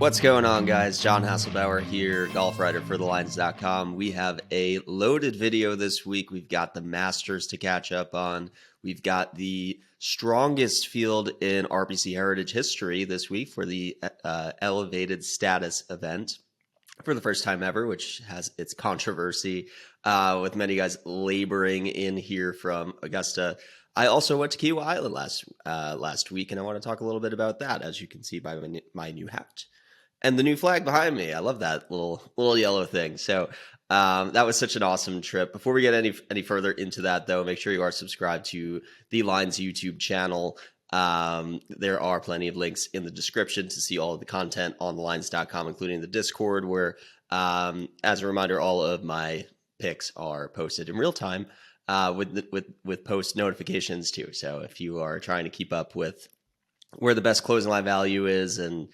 What's going on, guys? John Hasselbauer here, golf writer for thelines.com. We have a loaded video this week. We've got the Masters to catch up on. We've got the strongest field in RBC Heritage history this week for the elevated status event for the first time ever, which has its controversy with many guys laboring in here from Augusta. I also went to Kiawah Island last week, and I want to talk a little bit about that, as you can see by my new hat. And the new flag behind me. I love that little yellow thing. So that was such an awesome trip. Before we get any further into that, though, make sure you are subscribed to the Lines YouTube channel. There are plenty of links in the description to see all of the content on thelines.com, including the Discord, where, as a reminder, all of my picks are posted in real time with post notifications too. So if you are trying to keep up with where the best closing line value is and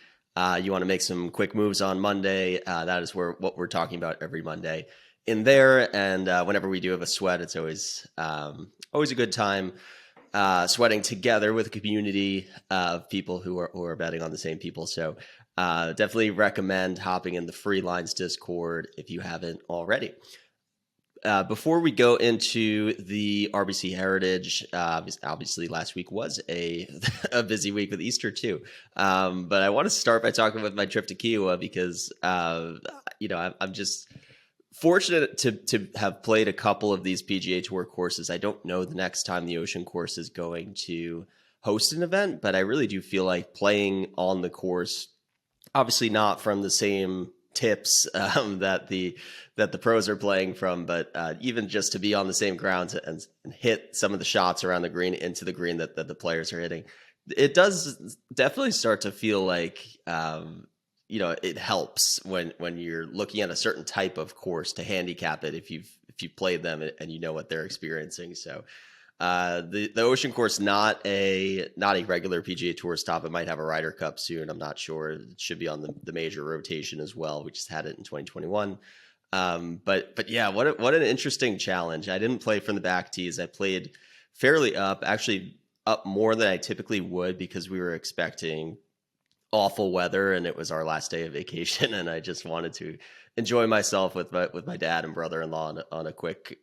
you want to make some quick moves on Monday, that is what we're talking about every Monday in there. And whenever we do have a sweat, it's always a good time sweating together with a community of people who are betting on the same people. So definitely recommend hopping in the Free Lines Discord if you haven't already. Before we go into the RBC Heritage, obviously last week was a busy week with Easter too. But I want to start by talking about my trip to Kiawah because, I'm just fortunate to have played a couple of these PGA Tour courses. I don't know the next time the Ocean course is going to host an event, but I really do feel like playing on the course, obviously not from the same tips that the pros are playing from, but even just to be on the same grounds and hit some of the shots around the green into the green that the players are hitting, it does definitely start to feel like it helps when you're looking at a certain type of course to handicap it if you've played them and you know what they're experiencing. So the Ocean course, not a regular PGA Tour stop. It might have a Ryder Cup soon. I'm not sure. It should be on the major rotation as well. We just had it in 2021. But yeah, what an interesting challenge. I didn't play from the back tees. I played fairly up, actually up more than I typically would because we were expecting awful weather and it was our last day of vacation, and I just wanted to enjoy myself with my dad and brother-in-law on a quick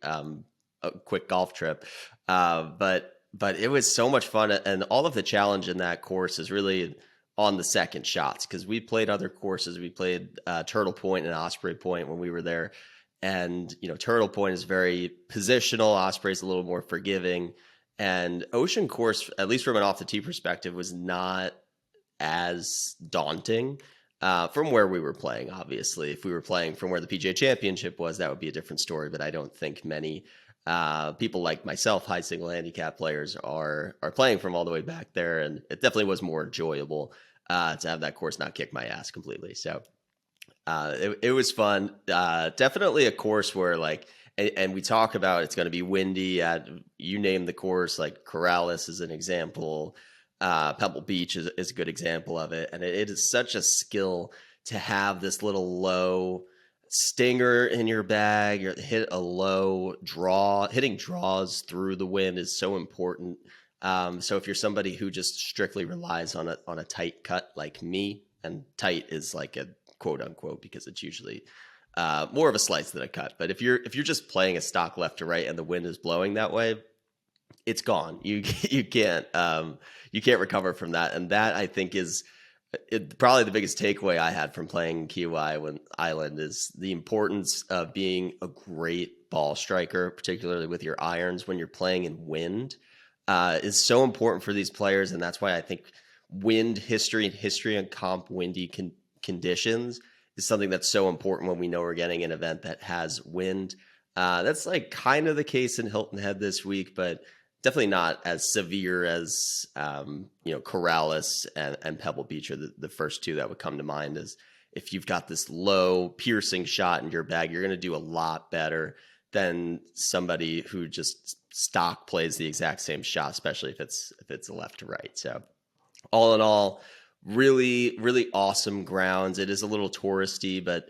golf trip. But it was so much fun, and all of the challenge in that course is really on the second shots, because we played other courses. We played Turtle Point and Osprey Point when we were there, and Turtle Point is very positional. Osprey is a little more forgiving, and Ocean course, at least from an off the tee perspective, was not as daunting from where we were playing. Obviously, if we were playing from where the PGA Championship was, that would be a different story. But I don't think many people like myself, high single handicap players, are playing from all the way back there, and it definitely was more enjoyable to have that course not kick my ass completely. So it was fun. Definitely a course where and we talk about it's going to be windy at, you name the course, like Corrales is an example. Pebble Beach is a good example of it, and it is such a skill to have this little low stinger in your bag, or hit a low draw. Hitting draws through the wind is so important. So if you're somebody who just strictly relies on a tight cut like me, and tight is like a quote unquote because it's usually more of a slice than a cut. But if you're just playing a stock left to right and the wind is blowing that way, it's gone. You can't recover from that. And that, I think, is probably the biggest takeaway I had from playing Kiawah Island is the importance of being a great ball striker, particularly with your irons when you're playing in wind, is so important for these players. And that's why I think wind history and history on comp windy conditions is something that's so important when we know we're getting an event that has wind. That's like kind of the case in Hilton Head this week, but definitely not as severe as Corrales and Pebble Beach are the first two that would come to mind. Is if you've got this low piercing shot in your bag, you're going to do a lot better than somebody who just stock plays the exact same shot, especially if it's a left to right. So all in all, really, really awesome grounds. It is a little touristy, but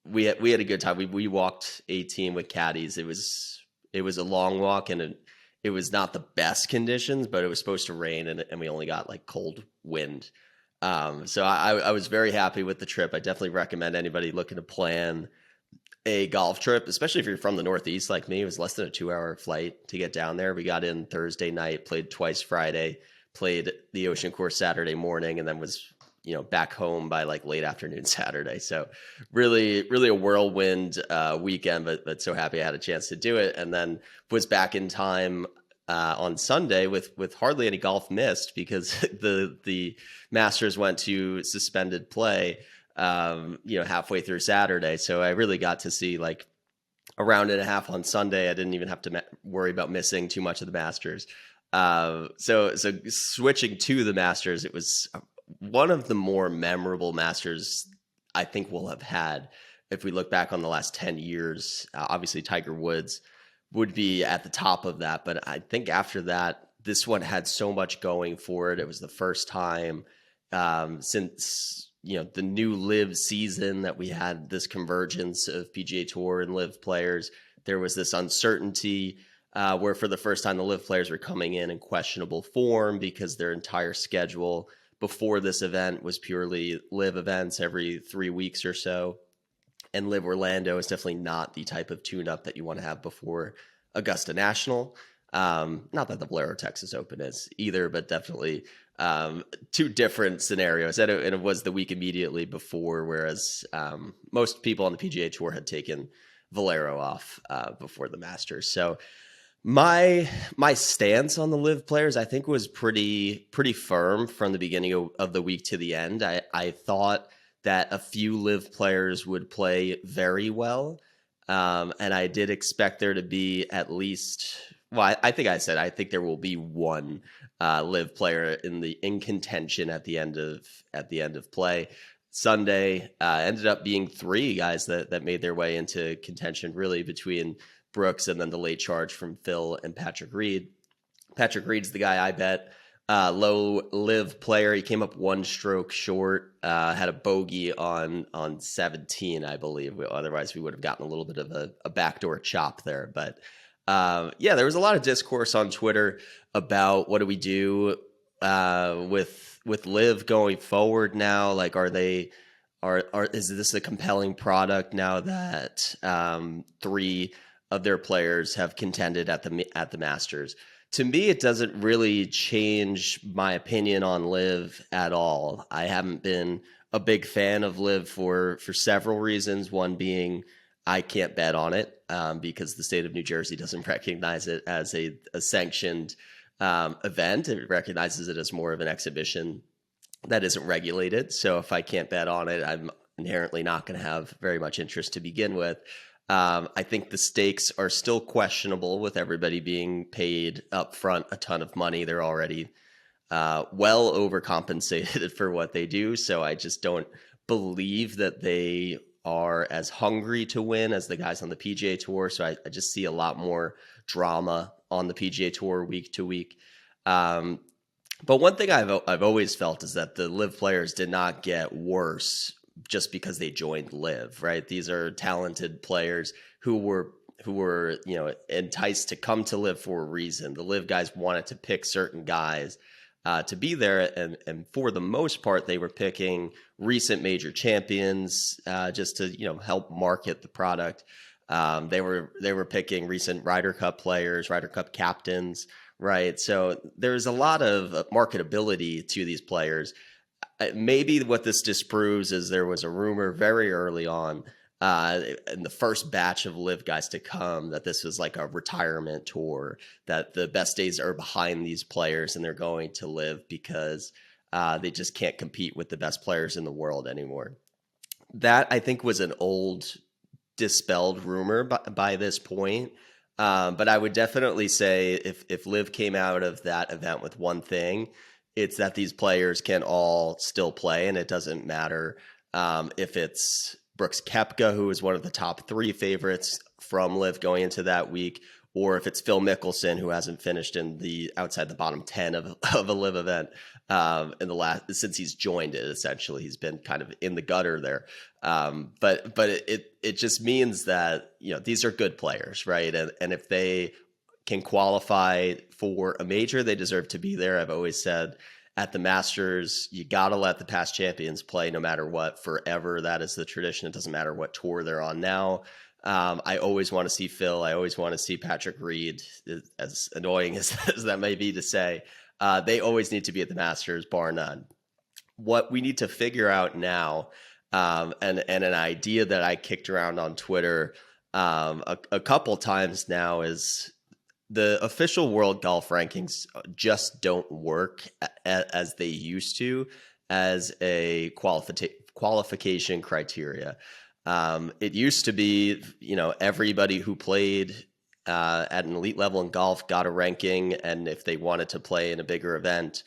we had a good time. We walked 18 with caddies. It was a long walk, and it was not the best conditions, but it was supposed to rain, and we only got like cold wind. So I was very happy with the trip. I definitely recommend anybody looking to plan a golf trip, especially if you're from the Northeast like me. It was less than a 2-hour flight to get down there. We got in Thursday night, played twice Friday, played the Ocean Course Saturday morning, and then was back home by like late afternoon Saturday. So really, really a whirlwind weekend, but so happy I had a chance to do it. And then was back in time on Sunday with hardly any golf missed because the Masters went to suspended play halfway through Saturday. So I really got to see like a round and a half on Sunday. I didn't even have to worry about missing too much of the Masters. So switching to the Masters, it was one of the more memorable Masters I think we'll have had if we look back on the last 10 years. Obviously, Tiger Woods would be at the top of that, but I think after that, this one had so much going for it. It was the first time since the new LIV season that we had this convergence of PGA Tour and LIV players. There was this uncertainty where for the first time the LIV players were coming in questionable form because their entire schedule before this event was purely LIV events every 3 weeks or so. And LIV Orlando is definitely not the type of tune-up that you want to have before Augusta National. Not that the Valero Texas Open is either, but definitely two different scenarios. And it was the week immediately before, whereas most people on the PGA Tour had taken Valero off before the Masters. So my stance on the LIV players, I think, was pretty firm from the beginning of the week to the end. I thought that a few LIV players would play very well. And I did expect there to be at least, well, I think there will be one LIV player in contention at the end of play. Sunday ended up being 3 guys that made their way into contention, really between Brooks and then the late charge from Phil and Patrick Reed. Patrick Reed's the guy I bet. Low LIV player. He came up 1 stroke short, had a bogey on 17, I believe. Otherwise, we would have gotten a little bit of a backdoor chop there. But there was a lot of discourse on Twitter about what do we do with LIV going forward now? Like, is this a compelling product now that 3 of their players have contended at the Masters? To me, it doesn't really change my opinion on LIV at all. I haven't been a big fan of LIV for several reasons. One being I can't bet on it because the state of New Jersey doesn't recognize it as a sanctioned event. It recognizes it as more of an exhibition that isn't regulated. So if I can't bet on it, I'm inherently not going to have very much interest to begin with. I think the stakes are still questionable with everybody being paid up front a ton of money. They're already well overcompensated for what they do. So I just don't believe that they are as hungry to win as the guys on the PGA Tour. So I just see a lot more drama on the PGA Tour week to week. But one thing I've always felt is that the LIV players did not get worse just because they joined LIV, right? These are talented players who were enticed to come to LIV for a reason. The LIV guys wanted to pick certain guys to be there, and for the most part, they were picking recent major champions just to help market the product. They were picking recent Ryder Cup players, Ryder Cup captains, right? So there's a lot of marketability to these players. Maybe what this disproves is there was a rumor very early on in the first batch of LIV guys to come that this was like a retirement tour, that the best days are behind these players and they're going to LIV because they just can't compete with the best players in the world anymore. That, I think, was an old dispelled rumor by this point. But I would definitely say if LIV came out of that event with one thing, it's that these players can all still play, and it doesn't matter if it's Brooks Koepka, who is one of the top 3 favorites from LIV going into that week, or if it's Phil Mickelson, who hasn't finished outside the bottom 10 of a LIV event since he's joined it. Essentially, he's been kind of in the gutter there. But it just means that these are good players, right? And if they can qualify for a major, they deserve to be there. I've always said at the Masters, you got to let the past champions play no matter what forever. That is the tradition. It doesn't matter what tour they're on now. I always want to see Phil. I always want to see Patrick Reed, as annoying as that may be to say. They always need to be at the Masters, bar none. What we need to figure out now, and an idea that I kicked around on Twitter a couple times now, is the official world golf rankings just don't work as they used to as a qualification criteria. It used to be, everybody who played at an elite level in golf got a ranking, and if they wanted to play in a bigger event,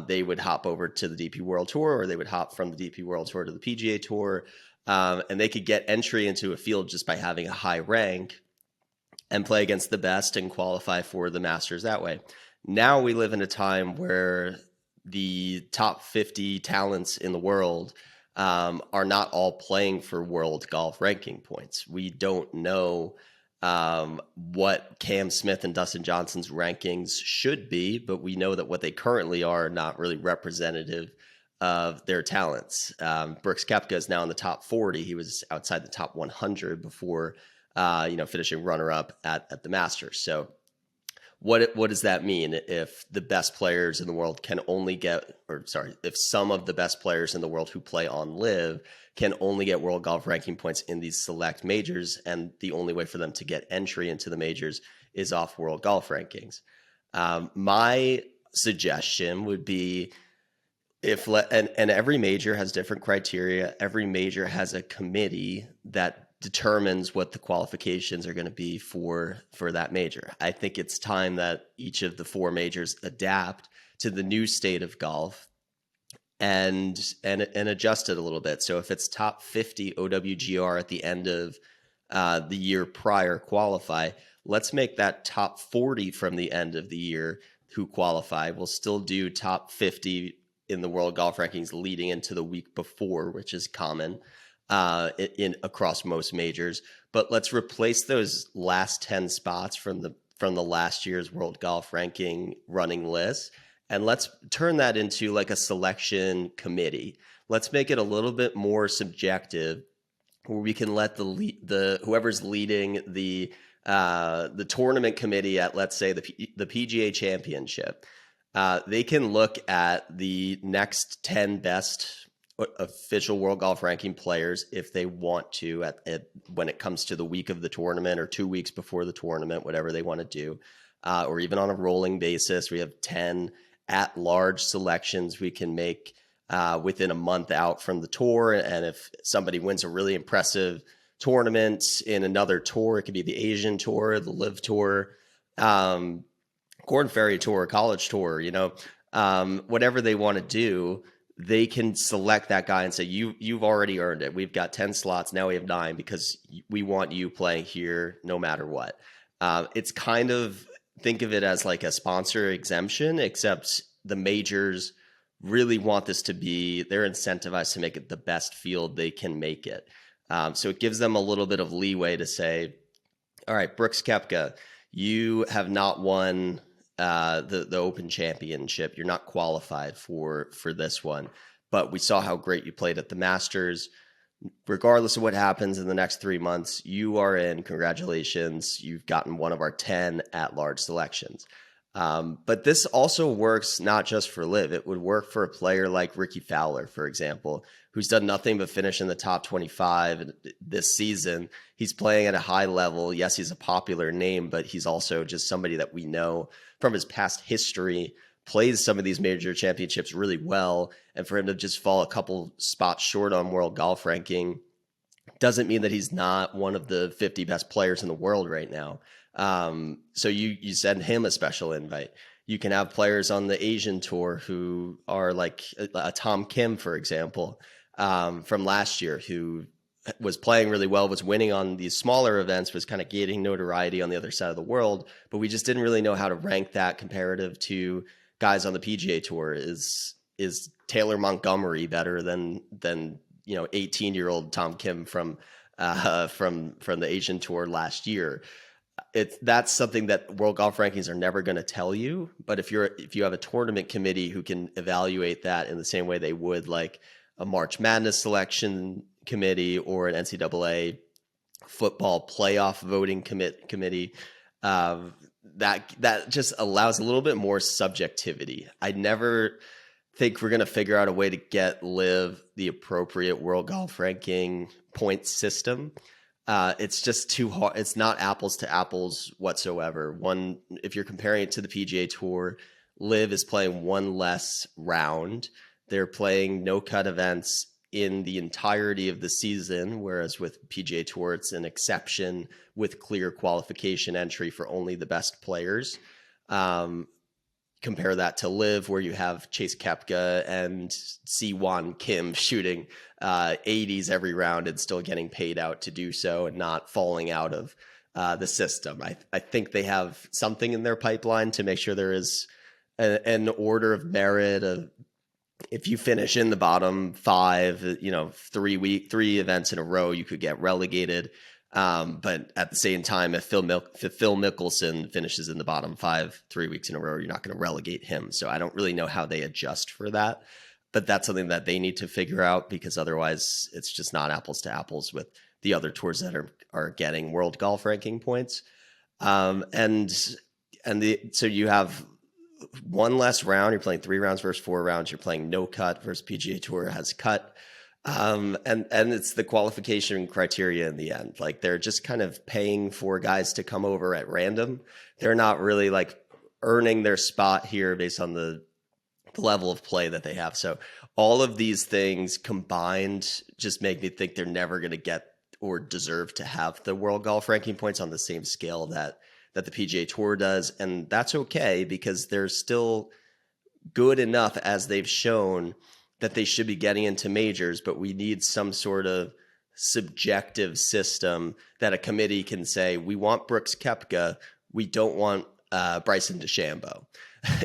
they would hop over to the DP World Tour, or they would hop from the DP World Tour to the PGA Tour, and they could get entry into a field just by having a high rank and play against the best and qualify for the Masters that way. Now we live in a time where the top 50 talents in the world are not all playing for world golf ranking points. We don't know what Cam Smith and Dustin Johnson's rankings should be, but we know that what they currently are not really representative of their talents. Brooks Koepka is now in the top 40. He was outside the top 100 before finishing runner-up at the Masters. So what does that mean if the best players in the world if some of the best players in the world who play on LIV can only get world golf ranking points in these select majors, and the only way for them to get entry into the majors is off world golf rankings? My suggestion would be, and every major has different criteria. Every major has a committee that determines what the qualifications are going to be for that major. I think it's time that each of the four majors adapt to the new state of golf and adjust it a little bit. So if it's top 50 OWGR at the end of the year prior qualify, let's make that top 40 from the end of the year who qualify. We'll still do top 50 in the world golf rankings leading into the week before, which is common in across most majors. But let's replace those last 10 spots from the last year's world golf ranking running list, and let's turn that into like a selection committee. Let's make it a little bit more subjective, where we can let the whoever's leading the tournament committee at, let's say, the PGA Championship, they can look at the next 10 best official world golf ranking players if they want to when it comes to the week of the tournament or 2 weeks before the tournament, whatever they want to do, or even on a rolling basis. We have 10 at-large selections we can make within a month out from the tour. And if somebody wins a really impressive tournament in another tour, it could be the Asian Tour, the LIV Tour, Corn Ferry Tour, College Tour, whatever they want to do, they can select that guy and say, you've already earned it. We've got 10 slots. Now we have 9 because we want you playing here no matter what. It's kind of, think of it as like a sponsor exemption, except the majors really want this to be, they're incentivized to make it the best field they can make it. So it gives them a little bit of leeway to say, all right, Brooks Koepka, you have not won the Open Championship. You're not qualified for this one, but we saw how great you played at the Masters. Regardless of what happens in the next 3 months, you are in. Congratulations. You've gotten one of our 10 at-large selections. But this also works not just for LIV. It would work for a player like Ricky Fowler, for example, who's done nothing but finish in the top 25 this season. He's playing at a high level. Yes, he's a popular name, but he's also just somebody that we know from his past history, plays some of these major championships really well. And for him to just fall a couple spots short on world golf ranking doesn't mean that he's not one of the 50 best players in the world right now. So you send him a special invite. You can have players on the Asian Tour who are like a Tom Kim, for example, from last year, who was playing really well, was winning on these smaller events, was kind of gaining notoriety on the other side of the world, but we just didn't really know how to rank that comparative to guys on the PGA Tour. Is Taylor Montgomery better than 18-year-old Tom Kim from the Asian Tour last year? that's something that World Golf Rankings are never going to tell you. But if you have a tournament committee who can evaluate that in the same way they would like a March Madness selection committee or an NCAA football playoff voting committee, that just allows a little bit more subjectivity. I never think we're going to figure out a way to get LIV the appropriate World Golf Ranking point system. It's just too hard. It's not apples to apples whatsoever. If you're comparing it to the PGA Tour, LIV is playing one less round. They're playing no cut events in the entirety of the season, whereas with PGA Tour, it's an exception with clear qualification entry for only the best players. Compare that to LIV, where you have Chase Koepka and Siwon Kim shooting 80s every round and still getting paid out to do so and not falling out of the system. I think they have something in their pipeline to make sure there is an order of merit. If you finish in the bottom 5, 3 events in a row, you could get relegated. But at the same time, if Phil Mickelson finishes in the bottom 5 3 weeks in a row, you're not going to relegate him. So I don't really know how they adjust for that. But that's something that they need to figure out, because otherwise it's just not apples to apples with the other tours that are getting World Golf Ranking points. So you have one less round. You're playing 3 rounds versus 4 rounds. You're playing no cut versus PGA Tour has cut. And it's the qualification criteria in the end. Like, they're just kind of paying for guys to come over at random. They're not really like earning their spot here based on the level of play that they have. So all of these things combined just make me think they're never going to get or deserve to have the World Golf Ranking points on the same scale that the PGA Tour does. And that's okay, because they're still good enough, as they've shown, that they should be getting into majors, but we need some sort of subjective system that a committee can say, we want Brooks Koepka, we don't want Bryson DeChambeau.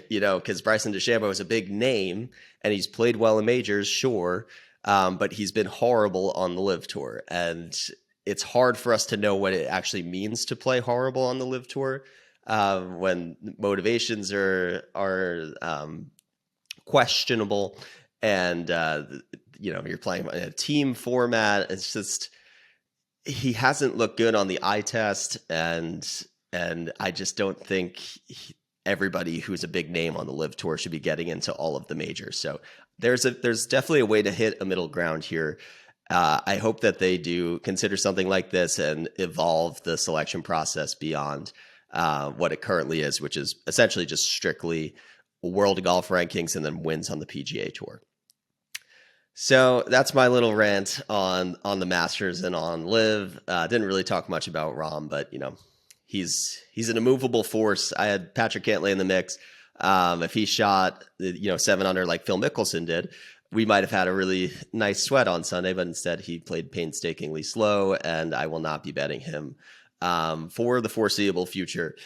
Because Bryson DeChambeau is a big name and he's played well in majors, sure, but he's been horrible on the LIV Tour. And it's hard for us to know what it actually means to play horrible on the LIV Tour when motivations are questionable. And, you're playing in a team format. It's just, he hasn't looked good on the eye test. And I just don't think everybody who's a big name on the LIV Tour should be getting into all of the majors. So there's definitely a way to hit a middle ground here. I hope that they do consider something like this and evolve the selection process beyond what it currently is, which is essentially just strictly World Golf Rankings and then wins on the PGA Tour. So that's my little rant on the Masters and on LIV. Didn't really talk much about Rahm, but he's an immovable force. I had Patrick Cantlay in the mix. If he shot 7 under like Phil Mickelson did, we might have had a really nice sweat on Sunday, but instead he played painstakingly slow, and I will not be betting him for the foreseeable future.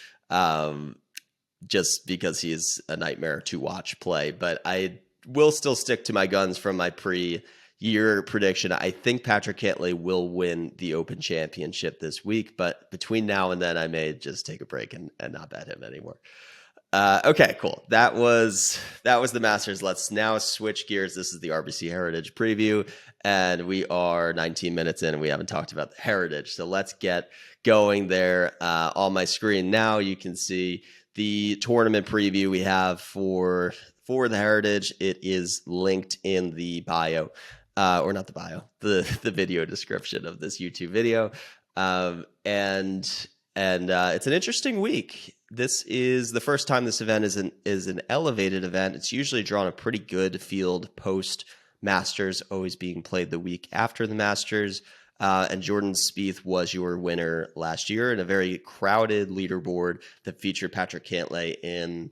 Just because he is a nightmare to watch play. But I will still stick to my guns from my pre-year prediction. I think Patrick Cantlay will win the Open Championship this week, but between now and then I may just take a break and not bet him anymore. Okay, cool. That was the Masters. Let's now switch gears. This is the RBC Heritage preview, and we are 19 minutes in and we haven't talked about the Heritage. So let's get going there. On my screen now, you can see the tournament preview we have for the Heritage. It is linked in the bio, or not the bio, the video description of this YouTube video. And it's an interesting week. This is the first time this event is an elevated event. It's usually drawn a pretty good field post Masters, always being played the week after the Masters. And Jordan Spieth was your winner last year in a very crowded leaderboard that featured Patrick Cantlay in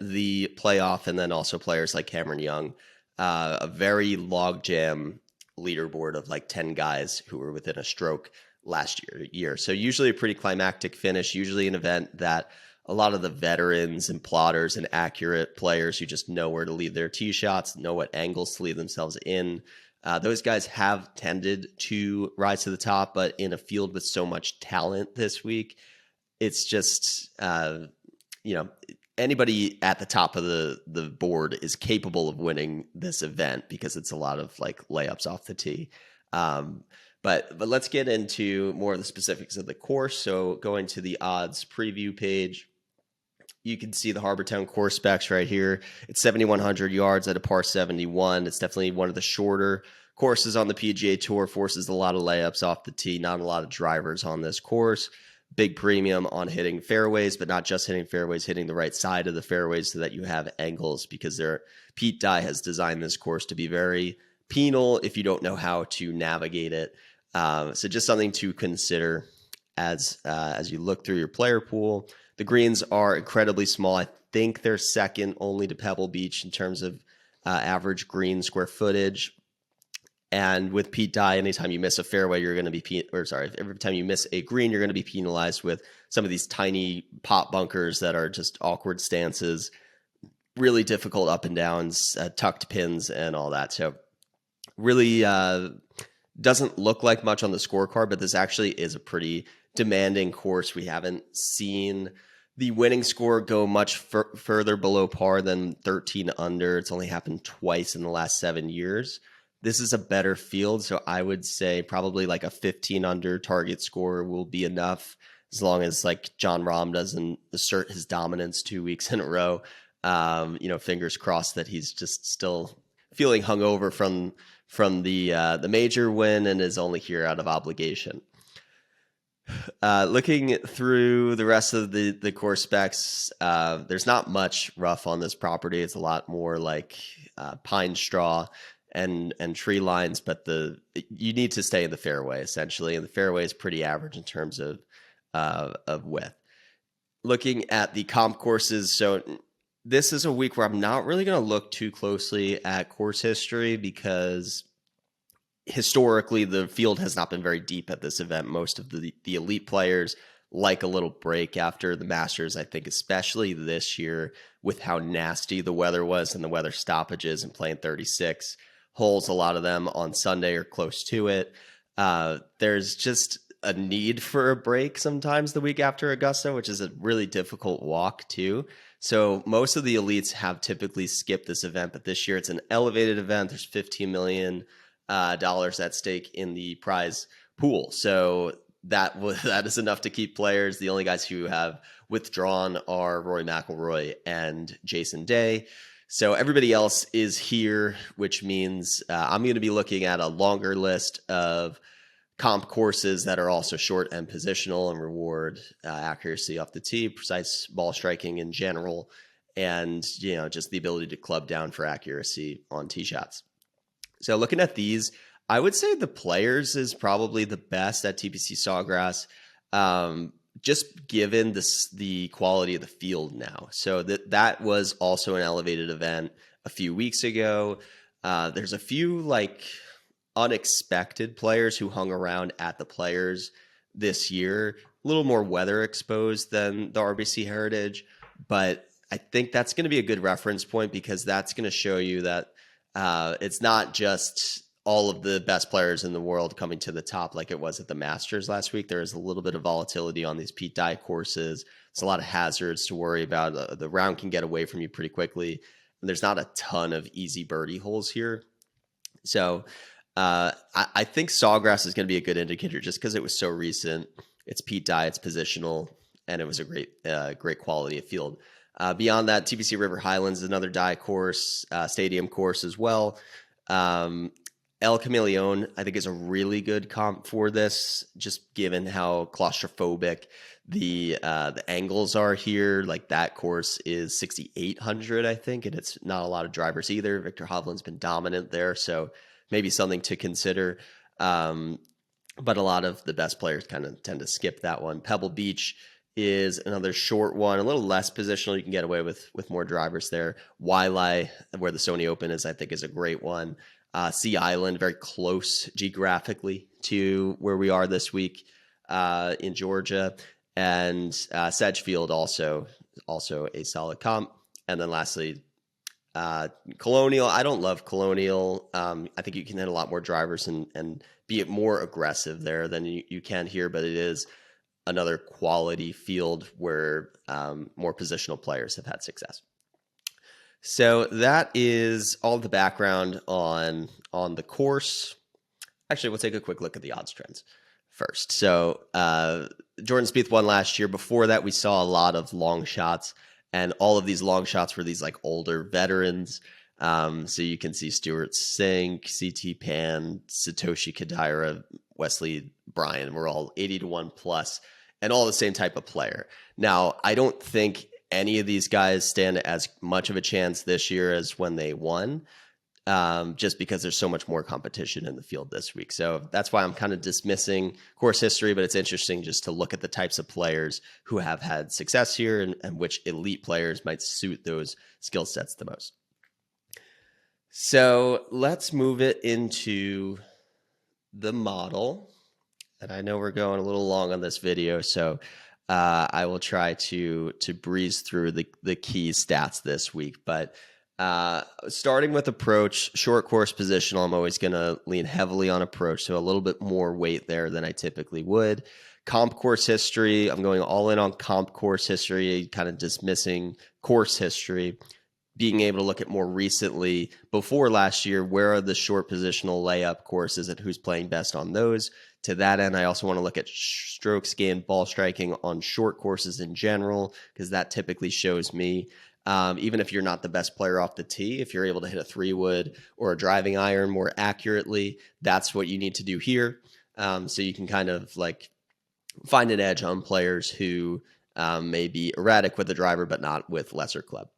the playoff, and then also players like Cameron Young. A very logjam leaderboard of like 10 guys who were within a stroke last year. So usually a pretty climactic finish, usually an event that a lot of the veterans and plotters and accurate players who just know where to leave their tee shots, know what angles to leave themselves in, Those guys have tended to rise to the top, but in a field with so much talent this week, it's just, anybody at the top of the board is capable of winning this event because it's a lot of like layups off the tee. But let's get into more of the specifics of the course. So going to the odds preview page, you can see the Harbortown course specs right here. It's 7,100 yards at a par 71. It's definitely one of the shorter courses on the PGA Tour, forces a lot of layups off the tee, not a lot of drivers on this course. Big premium on hitting fairways, but not just hitting fairways, hitting the right side of the fairways so that you have angles, because Pete Dye has designed this course to be very penal if you don't know how to navigate it. So just something to consider as you look through your player pool. The greens are incredibly small. I think they're second only to Pebble Beach in terms of average green square footage. And with Pete Dye, anytime you miss a fairway, you're going to be every time you miss a green, you're going to be penalized with some of these tiny pot bunkers that are just awkward stances, really difficult up and downs, tucked pins, and all that. So really doesn't look like much on the scorecard, but this actually is a pretty demanding course. We haven't seen the winning score go much further below par than 13 under. It's only happened twice in the last 7 years. This is a better field, so I would say probably like a 15 under target score will be enough, as long as like Jon Rahm doesn't assert his dominance 2 weeks in a row. Fingers crossed that he's just still feeling hungover from the major win and is only here out of obligation. Looking through the rest of the course specs, there's not much rough on this property. It's a lot more like pine straw and tree lines, but you need to stay in the fairway essentially, and the fairway is pretty average in terms of width. Looking at the comp courses, so this is a week where I'm not really going to look too closely at course history, because historically the field has not been very deep at this event. Most of the elite players like a little break after the Masters, I think, especially this year with how nasty the weather was and the weather stoppages and playing 36 holes, a lot of them on Sunday or close to it. There's just a need for a break sometimes the week after Augusta, which is a really difficult walk too. So most of the elites have typically skipped this event, but this year it's an elevated event. There's $15 million at stake in the prize pool. So that is enough to keep players. The only guys who have withdrawn are Rory McIlroy and Jason Day. So everybody else is here, which means I'm going to be looking at a longer list of comp courses that are also short and positional and reward accuracy off the tee, precise ball striking in general, and just the ability to club down for accuracy on tee shots. So looking at these, I would say the Players is probably the best at TPC Sawgrass, just given the quality of the field now. So that was also an elevated event a few weeks ago. There's a few like unexpected players who hung around at the Players this year, a little more weather exposed than the RBC Heritage, but I think that's going to be a good reference point, because that's going to show you that it's not just all of the best players in the world coming to the top like it was at the Masters last week. There is a little bit of volatility on these Pete Dye courses. There's a lot of hazards to worry about. The round can get away from you pretty quickly, and there's not a ton of easy birdie holes here. So I think Sawgrass is going to be a good indicator just because it was so recent. It's Pete Dye, it's positional, and it was a great quality of field. Beyond that, TPC River Highlands is another Dye course, stadium course as well. El Camaleon, I think, is a really good comp for this, just given how claustrophobic the angles are here. Like that course is 6,800, I think, and it's not a lot of drivers either. Victor Hovland's been dominant there, so maybe something to consider. But a lot of the best players kind of tend to skip that one. Pebble Beach is another short one, a little less positional. You can get away with more drivers there. Wailea, where the Sony Open is, I think, is a great one. Sea Island, very close geographically to where we are this week in Georgia. And Sedgefield also a solid comp. And then lastly, Colonial, I don't love Colonial. I think you can hit a lot more drivers and be more aggressive there than you can here, but it is another quality field where more positional players have had success. So that is all the background on the course. Actually, we'll take a quick look at the odds trends first. So Jordan Spieth won last year. Before that, we saw a lot of long shots, and all of these long shots were these like older veterans. So you can see Stuart Sink, CT Pan, Satoshi Kodaira, Wesley Bryan. We're all 80-1 plus, and all the same type of player. Now, I don't think any of these guys stand as much of a chance this year as when they won, just because there's so much more competition in the field this week. So that's why I'm kind of dismissing course history, but it's interesting just to look at the types of players who have had success here and which elite players might suit those skill sets the most. So let's move it into the model. And I know we're going a little long on this video, so I will try to breeze through the key stats this week. But starting with approach, short course positional, I'm always going to lean heavily on approach, so a little bit more weight there than I typically would. Comp course history, I'm going all in on comp course history, kind of dismissing course history. Being able to look at more recently, before last year, where are the short positional layup courses and who's playing best on those. To that end, I also want to look at strokes gained, ball striking on short courses in general, because that typically shows me, even if you're not the best player off the tee, if you're able to hit a 3-wood or a driving iron more accurately, that's what you need to do here. So you can kind of like find an edge on players who may be erratic with the driver, but not with lesser club.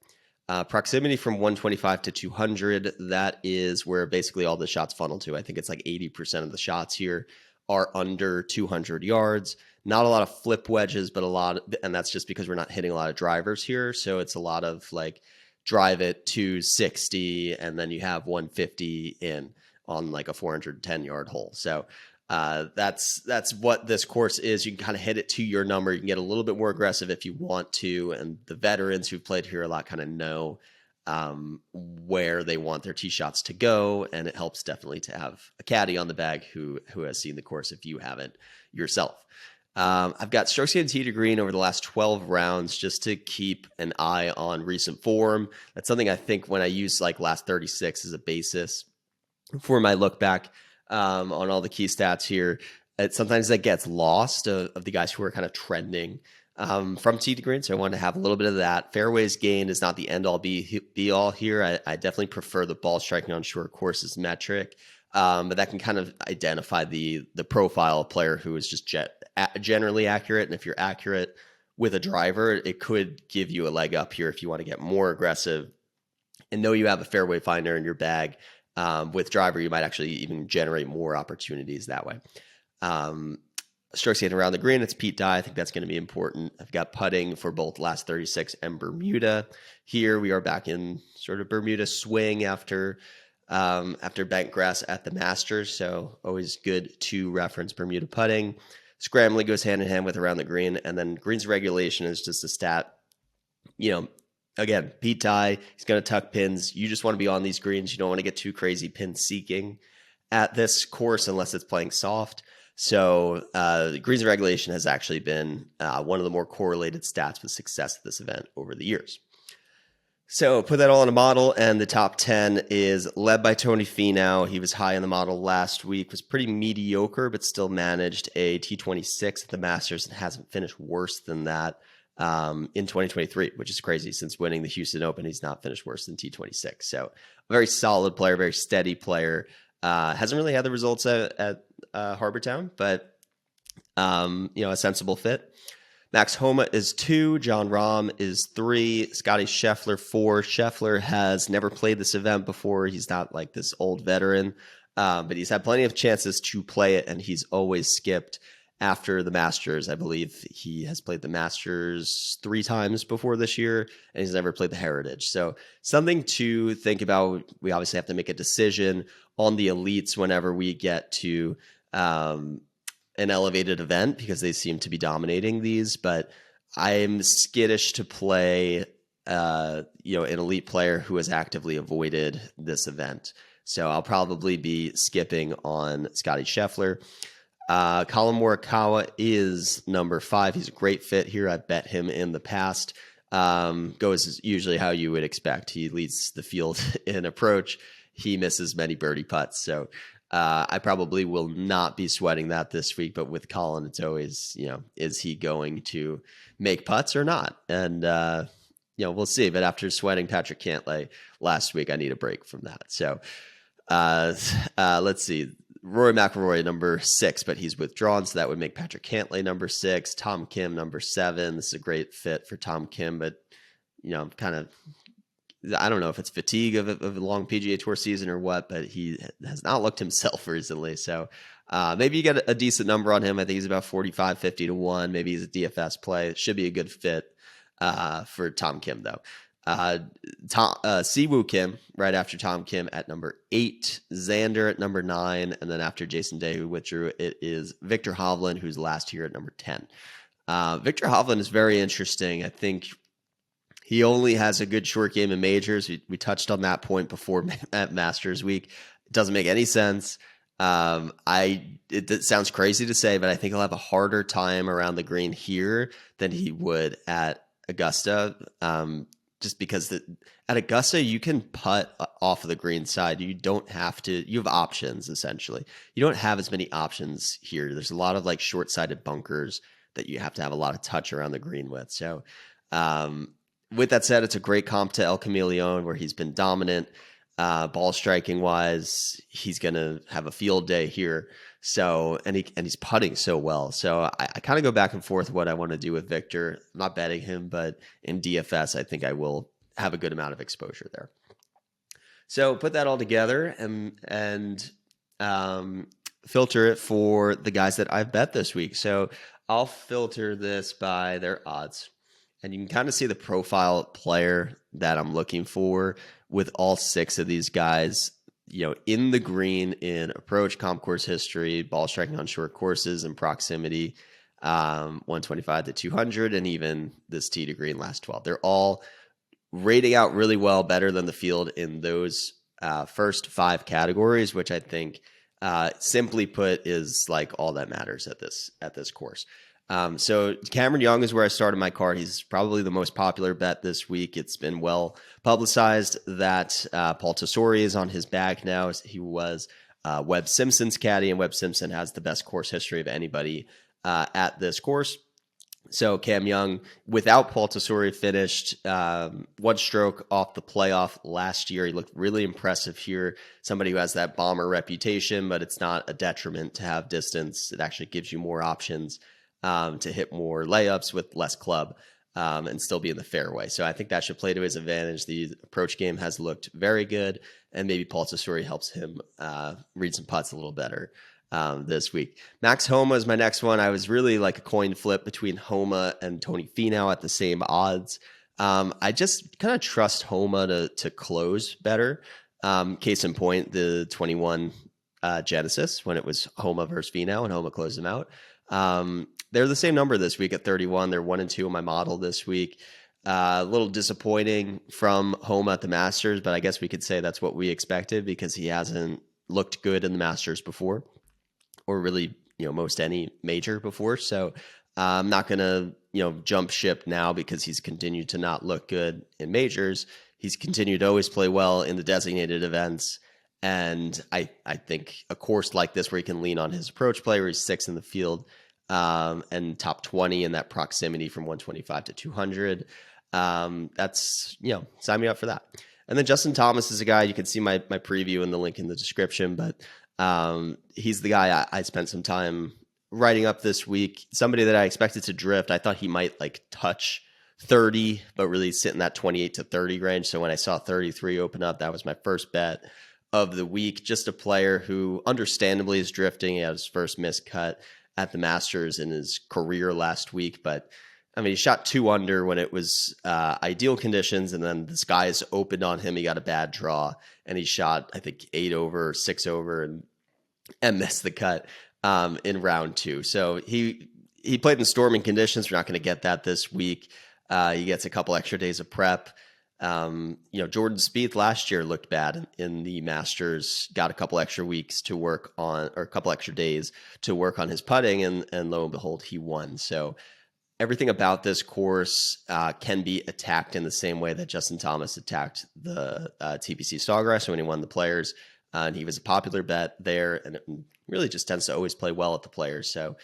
Proximity from 125 to 200, that is where basically all the shots funnel to. I think it's like 80% of the shots here are under 200 yards. Not a lot of flip wedges, but a lot, and that's just because we're not hitting a lot of drivers here. So it's a lot of like drive it 260, and then you have 150 in on like a 410-yard hole. So that's what this course is. You can kind of hit it to your number. You can get a little bit more aggressive if you want to. And the veterans who've played here a lot kind of know where they want their tee shots to go. And it helps definitely to have a caddy on the bag who has seen the course if you haven't yourself. I've got strokes gained tee to green over the last 12 rounds just to keep an eye on recent form. That's something I think when I use like last 36 as a basis for my look back on all the key stats here, sometimes that gets lost of the guys who are kind of trending from tee to green. So I wanted to have a little bit of that. Fairways gained is not the end all be all here. I definitely prefer the ball striking on short courses metric, but that can kind of identify the profile of player who is just generally accurate. And if you're accurate with a driver, it could give you a leg up here if you want to get more aggressive and know you have a fairway finder in your bag. With driver, you might actually even generate more opportunities that way. Strokes gained around the green, it's Pete Dye. I think that's going to be important. I've got putting for both last 36 and Bermuda. Here we are back in sort of Bermuda swing after bent grass at the Masters. So always good to reference Bermuda putting. Scrambling goes hand in hand with around the green. And then greens regulation is just a stat, again, Pete Dye, he's going to tuck pins. You just want to be on these greens. You don't want to get too crazy pin seeking at this course unless it's playing soft. So greens regulation has actually been one of the more correlated stats with success at this event over the years. So put that all in a model, and the top 10 is led by Tony Finau. He was high in the model last week, was pretty mediocre, but still managed a T26 at the Masters and hasn't finished worse than that in 2023, which is crazy. Since winning the Houston Open, he's not finished worse than T26. So a very solid player, very steady player. Hasn't really had the results at Harbor Town, but a sensible fit. Max Homa is 2, John Rahm is 3, Scotty Scheffler 4. Scheffler has never played this event before. He's not like this old veteran, but he's had plenty of chances to play it, and he's always skipped after the Masters. I believe he has played the Masters 3 times before this year, and he's never played the Heritage. So something to think about. We obviously have to make a decision on the elites whenever we get to an elevated event, because they seem to be dominating these. But I'm skittish to play an elite player who has actively avoided this event. So I'll probably be skipping on Scotty Scheffler. Colin Morikawa is number 5. He's a great fit here. I've bet him in the past. Goes usually how you would expect. He leads the field in approach. He misses many birdie putts. So I probably will not be sweating that this week. But with Colin, it's always, is he going to make putts or not? And, we'll see. But after sweating Patrick Cantlay last week, I need a break from that. So let's see. Rory McIlroy number 6, but he's withdrawn, so that would make Patrick Cantlay number 6. Tom Kim number 7. This is a great fit for Tom Kim, but I don't know if it's fatigue of a long PGA Tour season or what, but he has not looked himself recently. So maybe you get a decent number on him. I think he's about 45, 50 to 1. Maybe he's a DFS play. It should be a good fit for Tom Kim, though. Siwoo Kim right after Tom Kim at number 8, Xander at number 9, and then after Jason Day, who withdrew, it is Victor Hovland, who's last here at number 10. Victor Hovland is very interesting. I think he only has a good short game in majors. We touched on that point before at Masters Week. It doesn't make any sense. It sounds crazy to say, but I think he'll have a harder time around the green here than he would at Augusta. Just because at Augusta, you can putt off of the green side. You don't have to. You have options, essentially. You don't have as many options here. There's a lot of like short-sided bunkers that you have to have a lot of touch around the green with. So with that said, it's a great comp to El Camaleon, where he's been dominant. Ball striking wise, he's going to have a field day here. So, and he's putting so well. So I kind of go back and forth what I want to do with Victor. I'm not betting him, but in DFS, I think I will have a good amount of exposure there. So put that all together and filter it for the guys that I've bet this week. So I'll filter this by their odds. And you can kind of see the profile player that I'm looking for with all 6 of these guys, in the green in approach, comp course history, ball striking on short courses, and proximity, 125 to 200, and even this tee to green last 12. They're all rating out really well, better than the field in those first 5 categories, which I think, simply put, is like all that matters at this course. So Cameron Young is where I started my card. He's probably the most popular bet this week. It's been well publicized that Paul Tesori is on his back now. He was Webb Simpson's caddy, and Webb Simpson has the best course history of anybody at this course. So Cam Young, without Paul Tesori, finished 1 stroke off the playoff last year. He looked really impressive here. Somebody who has that bomber reputation, but it's not a detriment to have distance. It actually gives you more options to hit more layups with less club and still be in the fairway. So I think that should play to his advantage. The approach game has looked very good, and maybe Paul Tesori helps him read some putts a little better this week. Max Homa is my next one. I was really like a coin flip between Homa and Tony Finau at the same odds. I just kind of trust Homa to close better. Case in point, the 21 Genesis, when it was Homa versus Finau and Homa closed him out. They're the same number this week at 31. They're 1 and 2 in my model this week. A little disappointing from Homa at the Masters, but I guess we could say that's what we expected because he hasn't looked good in the Masters before, or really, most any major before. So I'm not going to, jump ship now because he's continued to not look good in majors. He's continued to always play well in the designated events. And I think a course like this where he can lean on his approach play, where he's 6th in the field, and top 20 in that proximity from 125 to 200. That's, sign me up for that. And then Justin Thomas is a guy, you can see my preview in the link in the description, but he's the guy I spent some time writing up this week. Somebody that I expected to drift. I thought he might touch 30, but really sit in that 28 to 30 range. So when I saw 33 open up, that was my first bet of the week. Just a player who understandably is drifting. He had his first missed cut at the Masters in his career last week, but he shot 2 under when it was ideal conditions, and then the skies opened on him. He got a bad draw, and he shot, I think, 8 over, 6 over, and missed the cut in round 2. So he played in storming conditions. We're not going to get that this week. He gets a couple extra days of prep. Jordan Spieth last year looked bad in the Masters, got a couple extra weeks to work on, or a couple extra days to work on his putting, and lo and behold, he won. So everything about this course can be attacked in the same way that Justin Thomas attacked the TPC Sawgrass when he won the Players. And he was a popular bet there, and it really just tends to always play well at the Players. So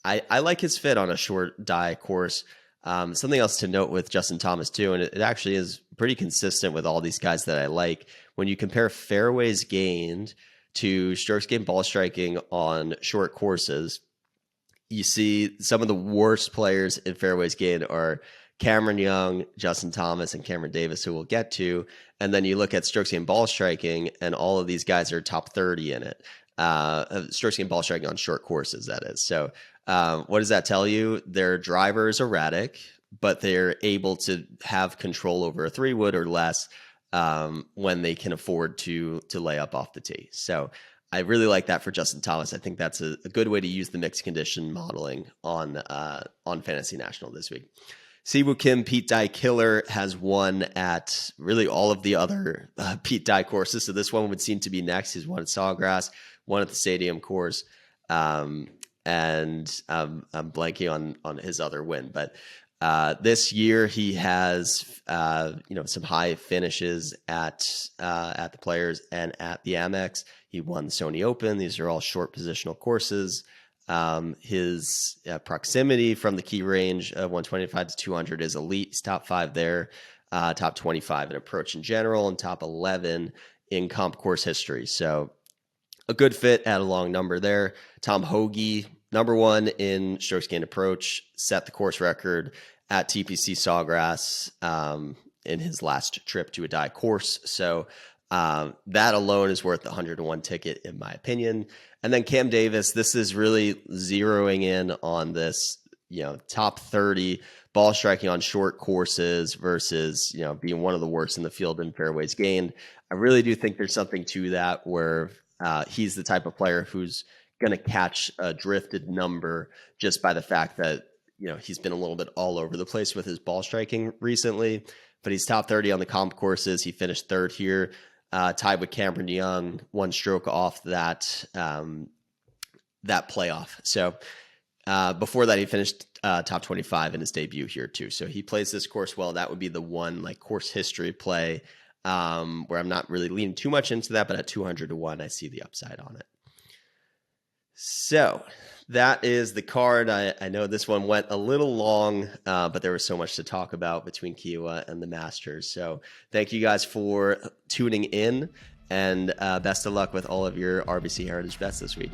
I like his fit on a short die course. Something else to note with Justin Thomas too, and it actually is pretty consistent with all these guys that I like. When you compare fairways gained to strokes gained ball striking on short courses, you see some of the worst players in fairways gained are Cameron Young, Justin Thomas, and Cameron Davis, who we'll get to. And then you look at strokes gained ball striking, and all of these guys are top 30 in it. Strokes gained ball striking on short courses, that is. So what does that tell you? Their driver is erratic, but they're able to have control over a 3-wood or less when they can afford to lay up off the tee. So I really like that for Justin Thomas. I think that's a good way to use the mixed condition modeling on Fantasy National this week. Siwoo Kim, Pete Dye Killer, has won at really all of the other Pete Dye courses. So this one would seem to be next. He's won at Sawgrass, won at the Stadium course, and I'm blanking on his other win. But this year he has some high finishes at the Players and at the Amex. He won the Sony Open. These are all short positional courses. His proximity from the key range of 125 to 200 is elite. He's top 5 there, top 25 in approach in general, and top 11 in comp course history. So a good fit at a long number there. Tom Hoagie, number 1 in strokes gained approach, set the course record at TPC Sawgrass in his last trip to a die course. So that alone is worth the 101 ticket, in my opinion. And then Cam Davis, this is really zeroing in on this, top 30 ball striking on short courses versus, being one of the worst in the field in fairways gained. I really do think there's something to that where he's the type of player who's going to catch a drifted number just by the fact that, he's been a little bit all over the place with his ball striking recently, but he's top 30 on the comp courses. He finished 3rd here. Tied with Cameron Young, 1 stroke off that playoff. So before that, he finished top 25 in his debut here too. So he plays this course well. That would be the one course history play where I'm not really leaning too much into that, but at 200 to 1, I see the upside on it. So that is the card. I know this one went a little long, but there was so much to talk about between Kiawah and the Masters. So thank you guys for tuning in, and best of luck with all of your RBC Heritage bets this week.